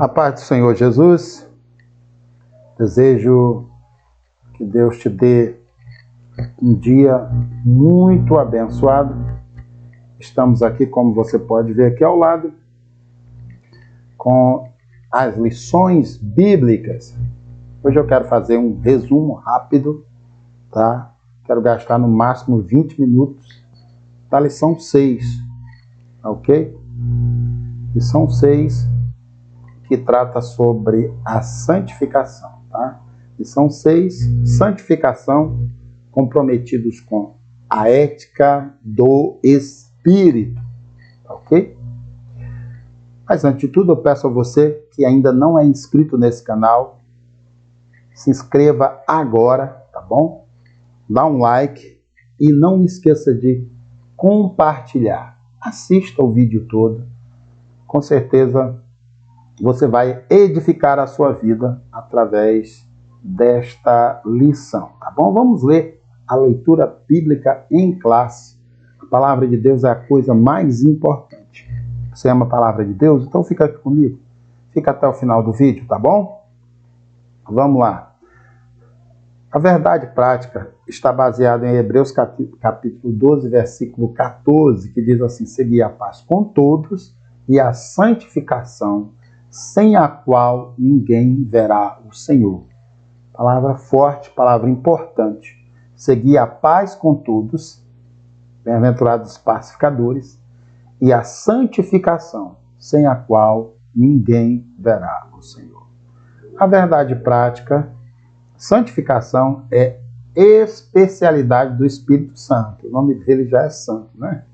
A paz do Senhor Jesus, desejo que Deus te dê um dia muito abençoado. Estamos aqui, como você pode ver aqui ao lado, com as lições bíblicas. Hoje eu quero fazer um resumo rápido, tá? Quero gastar no máximo 20 minutos da lição 6, ok? Lição 6, que trata sobre a santificação, tá? Lição 6, santificação, comprometidos com a ética do Espírito, ok? Mas antes de tudo, eu peço a você que ainda não é inscrito nesse canal, se inscreva agora, tá bom? Dá um like e não esqueça de compartilhar. Assista o vídeo todo, com certeza você vai edificar a sua vida através desta lição, tá bom? Vamos ler a leitura bíblica em classe. A palavra de Deus é a coisa mais importante. Você ama a palavra de Deus? Então fica aqui comigo. Fica até o final do vídeo, tá bom? Vamos lá. A verdade prática está baseada em Hebreus capítulo 12, versículo 14, que diz assim: segui a paz com todos e a santificação, sem a qual ninguém verá o Senhor. Palavra forte, palavra importante. Seguir a paz com todos, bem-aventurados os pacificadores, e a santificação, sem a qual ninguém verá o Senhor. A verdade prática, santificação é especialidade do Espírito Santo. O nome dele já é santo, né?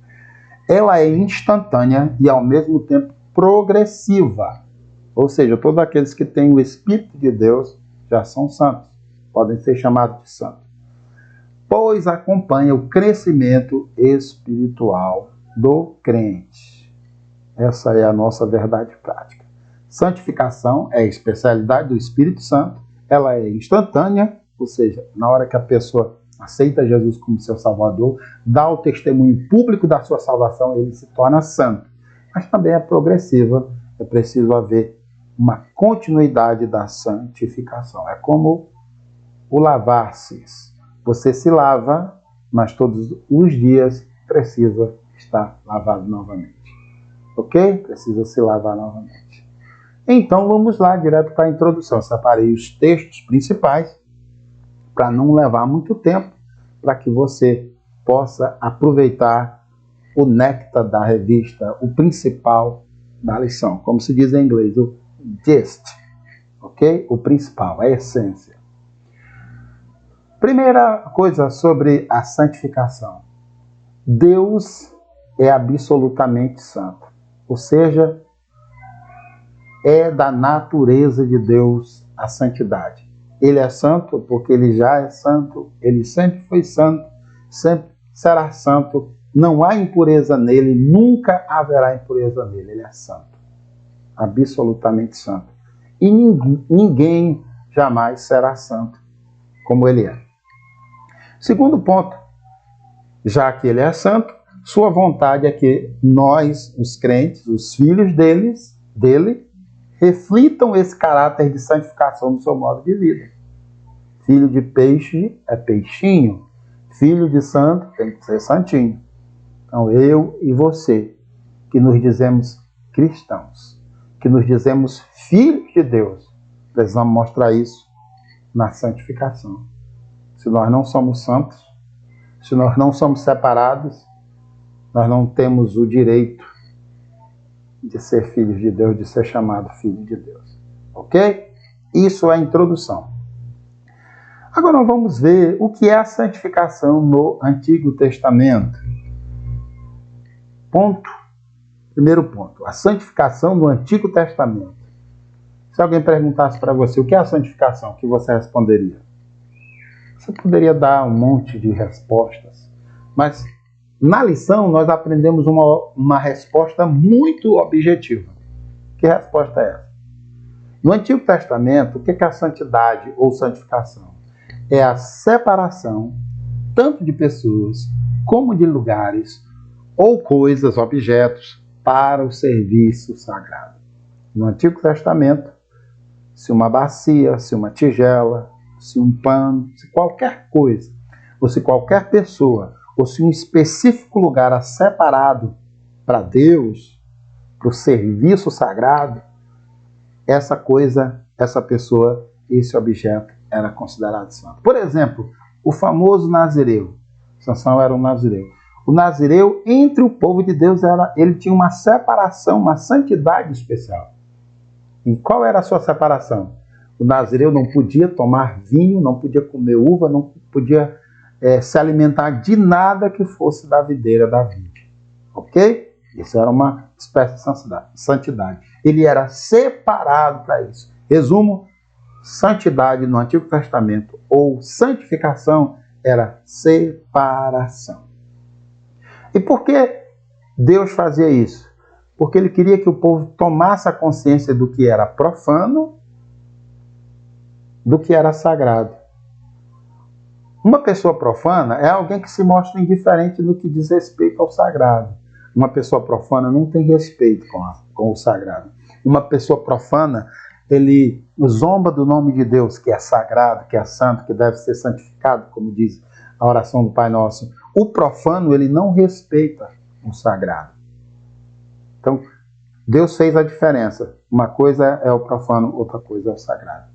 Ela é instantânea e ao mesmo tempo progressiva. Ou seja, todos aqueles que têm o Espírito de Deus já são santos, podem ser chamados de santos, pois acompanha o crescimento espiritual do crente. Essa é a nossa verdade prática. Santificação é a especialidade do Espírito Santo, ela é instantânea, ou seja, na hora que a pessoa aceita Jesus como seu Salvador, dá o testemunho público da sua salvação, ele se torna santo. Mas também é progressiva, é preciso haver uma continuidade da santificação. É como o lavar-se. Você se lava, mas todos os dias precisa estar lavado novamente. Ok? Precisa se lavar novamente. Então vamos lá, direto para a introdução. Separei os textos principais para não levar muito tempo, para que você possa aproveitar o néctar da revista, o principal da lição. Como se diz em inglês, o gist, ok? O principal, a essência. Primeira coisa sobre a santificação. Deus é absolutamente santo. Ou seja, é da natureza de Deus a santidade. Ele é santo porque ele já é santo, ele sempre foi santo, sempre será santo. Não há impureza nele, nunca haverá impureza nele. Ele é santo. Absolutamente santo. E ninguém jamais será santo como ele é. Segundo ponto, já que ele é santo, sua vontade é que nós, os crentes, os filhos dele, reflitam esse caráter de santificação no seu modo de vida. Filho de peixe é peixinho, filho de santo tem que ser santinho. Então eu e você, que nos dizemos cristãos, que nos dizemos filhos de Deus, precisamos mostrar isso na santificação. Se nós não somos santos, se nós não somos separados, nós não temos o direito de ser filhos de Deus, de ser chamado filho de Deus. Ok? Isso é a introdução. Agora vamos ver o que é a santificação no Antigo Testamento. Primeiro ponto, a santificação no Antigo Testamento. Se alguém perguntasse para você o que é a santificação, o que você responderia? Você poderia dar um monte de respostas, mas na lição nós aprendemos uma resposta muito objetiva. Que resposta é essa? No Antigo Testamento, o que é a santidade ou santificação? É a separação tanto de pessoas como de lugares ou coisas, objetos, para o serviço sagrado. No Antigo Testamento, se uma bacia, se uma tigela, se um pano, se qualquer coisa, ou se qualquer pessoa, ou se um específico lugar era separado para Deus, para o serviço sagrado, essa coisa, essa pessoa, esse objeto era considerado santo. Por exemplo, o famoso nazireu. Sansão era um nazireu. O nazireu, entre o povo de Deus, ele tinha uma separação, uma santidade especial. E qual era a sua separação? O nazireu não podia tomar vinho, não podia comer uva, não podia se alimentar de nada que fosse da videira da vide. Ok? Isso era uma espécie de santidade. Ele era separado para isso. Resumo, santidade no Antigo Testamento ou santificação era separação. E por que Deus fazia isso? Porque ele queria que o povo tomasse a consciência do que era profano, do que era sagrado. Uma pessoa profana é alguém que se mostra indiferente no que diz respeito ao sagrado. Uma pessoa profana não tem respeito com o sagrado. Uma pessoa profana, ele zomba do nome de Deus, que é sagrado, que é santo, que deve ser santificado, como diz a oração do Pai Nosso. O profano, ele não respeita o sagrado. Então, Deus fez a diferença. Uma coisa é o profano, outra coisa é o sagrado.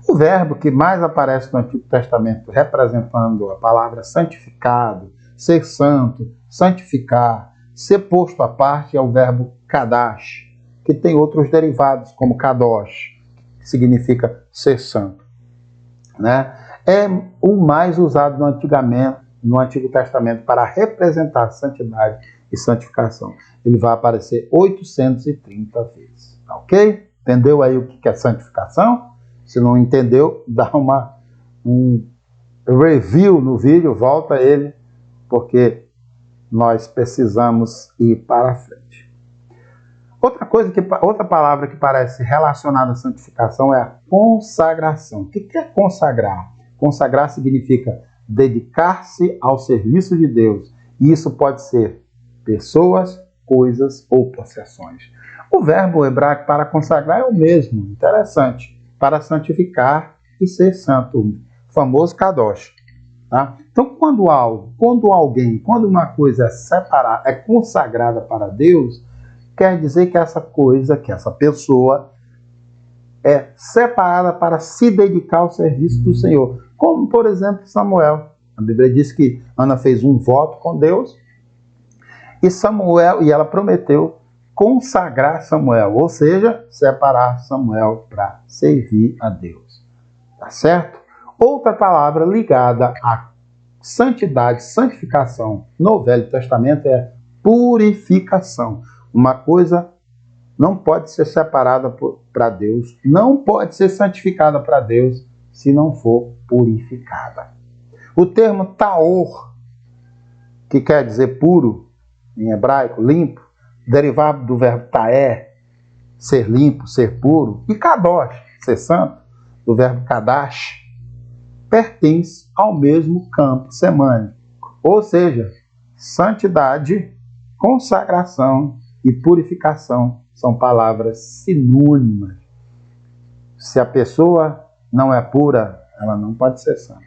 O verbo que mais aparece no Antigo Testamento, representando a palavra santificado, ser santo, santificar, ser posto à parte, é o verbo kadash, que tem outros derivados, como kadosh, que significa ser santo. Né? É o mais usado no Antigo Testamento para representar santidade e santificação. Ele vai aparecer 830 vezes. Ok? Entendeu aí o que é santificação? Se não entendeu, dá um review no vídeo, volta ele, porque nós precisamos ir para frente. Outra palavra que parece relacionada à santificação é a consagração. O que é consagrar? Consagrar significa dedicar-se ao serviço de Deus. E isso pode ser pessoas, coisas ou possessões. O verbo hebraico para consagrar é o mesmo, interessante, para santificar e ser santo, o famoso kadosh. Tá? Então, quando uma coisa é consagrada para Deus, quer dizer que essa coisa, que essa pessoa é separada para se dedicar ao serviço do Senhor. Como, por exemplo, Samuel. A Bíblia diz que Ana fez um voto com Deus e ela prometeu consagrar Samuel, ou seja, separar Samuel para servir a Deus. Tá certo? Outra palavra ligada à santidade, santificação no Velho Testamento é purificação. Uma coisa não pode ser separada para Deus, não pode ser santificada para Deus se não for purificada. O termo taor, que quer dizer puro, em hebraico, limpo, derivado do verbo taer, ser limpo, ser puro, e kadosh, ser santo, do verbo kadash, pertence ao mesmo campo semântico. Ou seja, santidade, consagração e purificação são palavras sinônimas. Se a pessoa não é pura, ela não pode ser santa.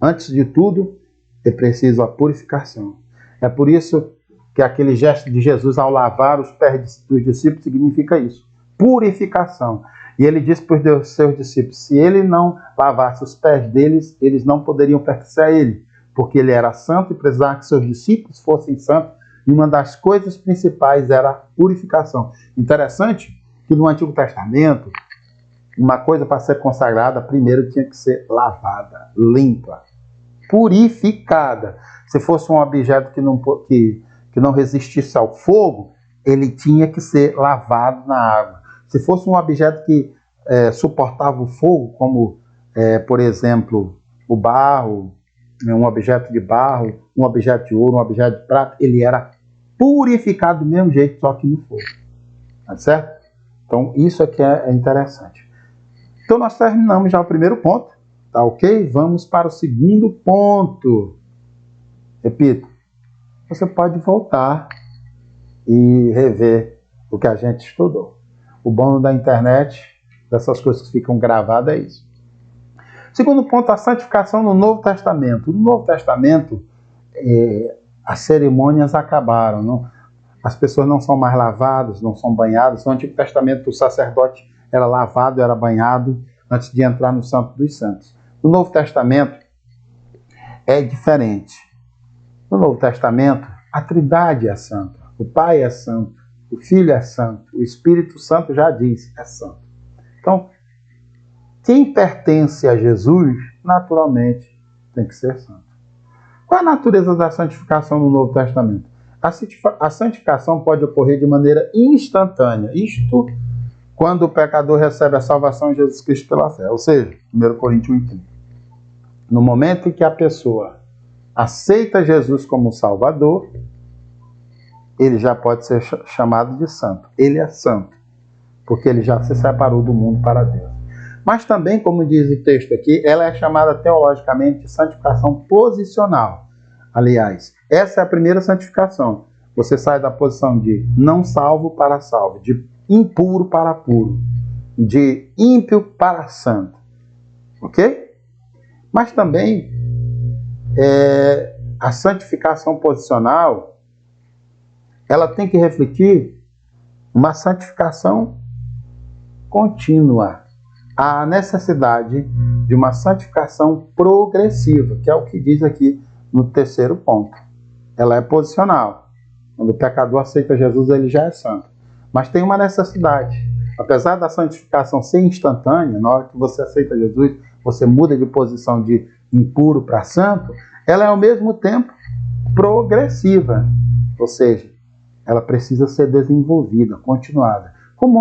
Antes de tudo, é preciso a purificação. É por isso que aquele gesto de Jesus ao lavar os pés dos discípulos significa isso, purificação. E ele disse para os seus discípulos, se ele não lavasse os pés deles, eles não poderiam pertencer a ele, porque ele era santo e precisava que seus discípulos fossem santos, e uma das coisas principais era a purificação. Interessante que no Antigo Testamento, uma coisa para ser consagrada, primeiro tinha que ser lavada, limpa, purificada. Se fosse um objeto que não resistisse ao fogo, ele tinha que ser lavado na água. Se fosse um objeto que suportava o fogo, como, por exemplo, o barro, um objeto de barro, um objeto de ouro, um objeto de prata, ele era purificado do mesmo jeito, só que no fogo. Tá certo? Então, isso aqui é interessante. Então, nós terminamos já o primeiro ponto, tá ok? Vamos para o segundo ponto. Repito, você pode voltar e rever o que a gente estudou. O bom da internet, dessas coisas que ficam gravadas, é isso. Segundo ponto, a santificação no Novo Testamento. No Novo Testamento, as cerimônias acabaram. Não? As pessoas não são mais lavadas, não são banhadas. No Antigo Testamento, o sacerdote era lavado, era banhado antes de entrar no Santo dos Santos. No Novo Testamento, é diferente. No Novo Testamento, a Trindade é santa. O Pai é santo. O Filho é santo. O Espírito Santo já diz, é santo. Então, quem pertence a Jesus, naturalmente, tem que ser santo. Qual a natureza da santificação no Novo Testamento? A santificação pode ocorrer de maneira instantânea. Isto quando o pecador recebe a salvação em Jesus Cristo pela fé. Ou seja, 1 Coríntios 1:30. No momento em que a pessoa aceita Jesus como Salvador, ele já pode ser chamado de santo. Ele é santo, porque ele já se separou do mundo para Deus. Mas também, como diz o texto aqui, ela é chamada teologicamente de santificação posicional. Aliás, essa é a primeira santificação. Você sai da posição de não salvo para salvo, de impuro para puro, de ímpio para santo. Ok? Mas também a santificação posicional, ela tem que refletir uma santificação contínua. A necessidade de uma santificação progressiva, que é o que diz aqui no terceiro ponto. Ela é posicional. Quando o pecador aceita Jesus, ele já é santo. Mas tem uma necessidade. Apesar da santificação ser instantânea, na hora que você aceita Jesus, você muda de posição de impuro para santo, ela é ao mesmo tempo progressiva. Ou seja, ela precisa ser desenvolvida, continuada. Como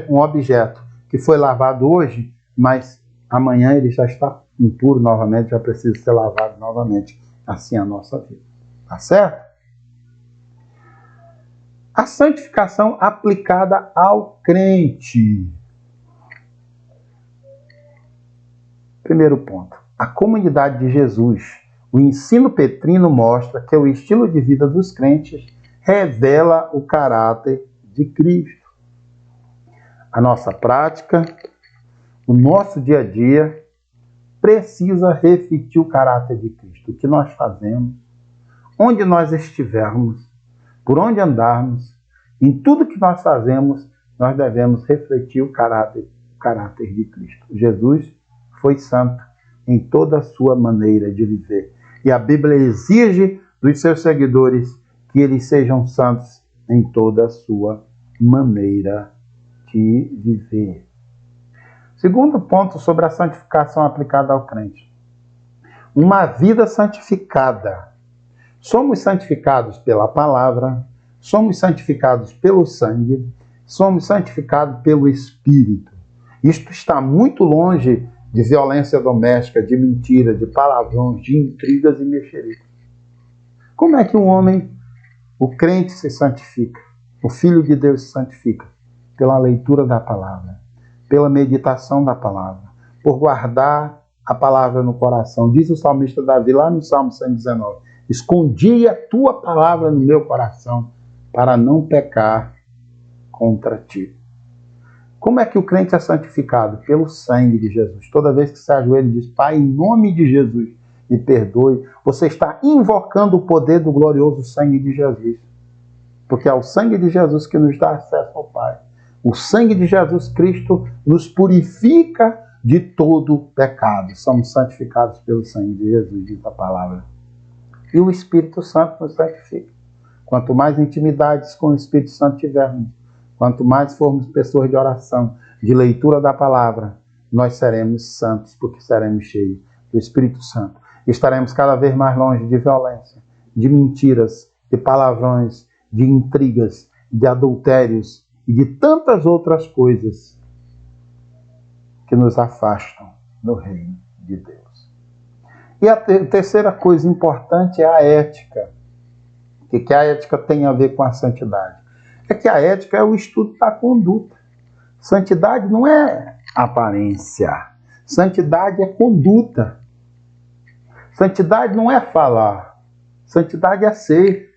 um objeto que foi lavado hoje, mas amanhã ele já está impuro novamente, já precisa ser lavado novamente. Assim é a nossa vida. Tá certo? A santificação aplicada ao crente. Primeiro ponto. A comunidade de Jesus. O ensino petrino mostra que o estilo de vida dos crentes revela o caráter de Cristo. A nossa prática, o nosso dia a dia, precisa refletir o caráter de Cristo. O que nós fazemos, onde nós estivermos, por onde andarmos, em tudo que nós fazemos, nós devemos refletir o caráter de Cristo. Jesus foi santo em toda a sua maneira de viver. E a Bíblia exige dos seus seguidores que eles sejam santos em toda a sua maneira de viver. Segundo ponto sobre a santificação aplicada ao crente. Uma vida santificada. Somos santificados pela palavra, somos santificados pelo sangue, somos santificados pelo Espírito. Isto está muito longe de violência doméstica, de mentira, de palavrões, de intrigas e mexericas. Como é que um homem, o crente, se santifica? O Filho de Deus se santifica? Pela leitura da palavra, pela meditação da palavra, por guardar a palavra no coração. Diz o salmista Davi lá no Salmo 119, escondi a tua palavra no meu coração para não pecar contra ti. Como é que o crente é santificado? Pelo sangue de Jesus. Toda vez que se ajoelha e diz, Pai, em nome de Jesus, me perdoe, você está invocando o poder do glorioso sangue de Jesus. Porque é o sangue de Jesus que nos dá acesso ao Pai. O sangue de Jesus Cristo nos purifica de todo pecado. Somos santificados pelo sangue de Jesus, diz a palavra. E o Espírito Santo nos santifica. Quanto mais intimidades com o Espírito Santo tivermos, quanto mais formos pessoas de oração, de leitura da palavra, nós seremos santos, porque seremos cheios do Espírito Santo. E estaremos cada vez mais longe de violência, de mentiras, de palavrões, de intrigas, de adultérios e de tantas outras coisas que nos afastam do reino de Deus. E a terceira coisa importante é a ética. O que a ética tem a ver com a santidade? É que a ética é o estudo da conduta. Santidade não é aparência. Santidade é conduta. Santidade não é falar. Santidade é ser.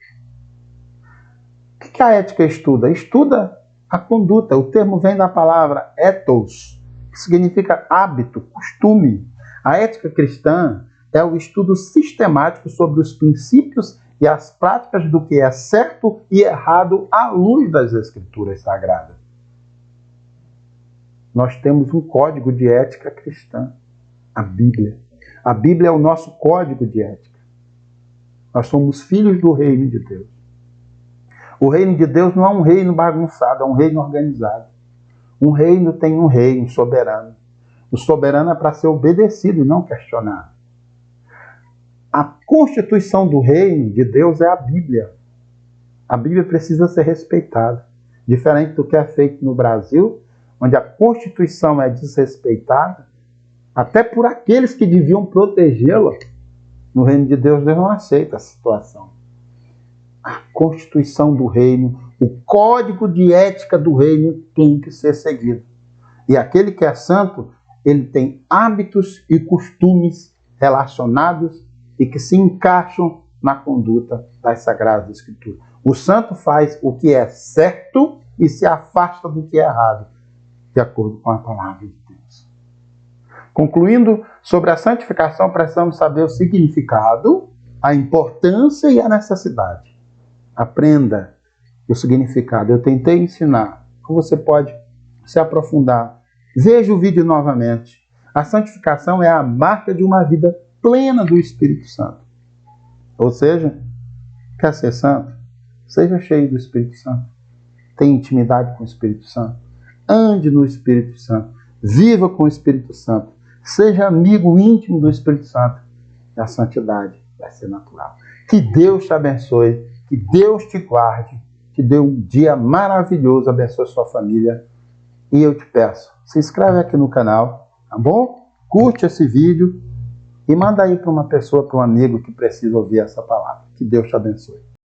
O que a ética estuda? Estuda A conduta, o termo vem da palavra ethos, que significa hábito, costume. A ética cristã é o estudo sistemático sobre os princípios e as práticas do que é certo e errado à luz das Escrituras Sagradas. Nós temos um código de ética cristã, a Bíblia. A Bíblia é o nosso código de ética. Nós somos filhos do reino de Deus. O reino de Deus não é um reino bagunçado, é um reino organizado. Um reino tem um rei, um soberano. O soberano é para ser obedecido e não questionado. A constituição do reino de Deus é a Bíblia. A Bíblia precisa ser respeitada. Diferente do que é feito no Brasil, onde a Constituição é desrespeitada, até por aqueles que deviam protegê-la. No reino de Deus, Deus não aceita a situação. A Constituição do reino, o código de ética do reino tem que ser seguido. E aquele que é santo, ele tem hábitos e costumes relacionados e que se encaixam na conduta das Sagradas Escrituras. O santo faz o que é certo e se afasta do que é errado, de acordo com a palavra de Deus. Concluindo, sobre a santificação, precisamos saber o significado, a importância e a necessidade. Aprenda o significado. Eu tentei ensinar. Você pode se aprofundar. Veja o vídeo novamente. A santificação é a marca de uma vida plena do Espírito Santo. Ou seja, quer ser santo? Seja cheio do Espírito Santo. Tenha intimidade com o Espírito Santo. Ande no Espírito Santo. Viva com o Espírito Santo. Seja amigo íntimo do Espírito Santo. E a santidade vai ser natural. Que Deus te abençoe. Que Deus te guarde. Te dê um dia maravilhoso. Abençoe sua família. E eu te peço, se inscreve aqui no canal, tá bom? Curte esse vídeo e manda aí para uma pessoa, para um amigo que precisa ouvir essa palavra. Que Deus te abençoe.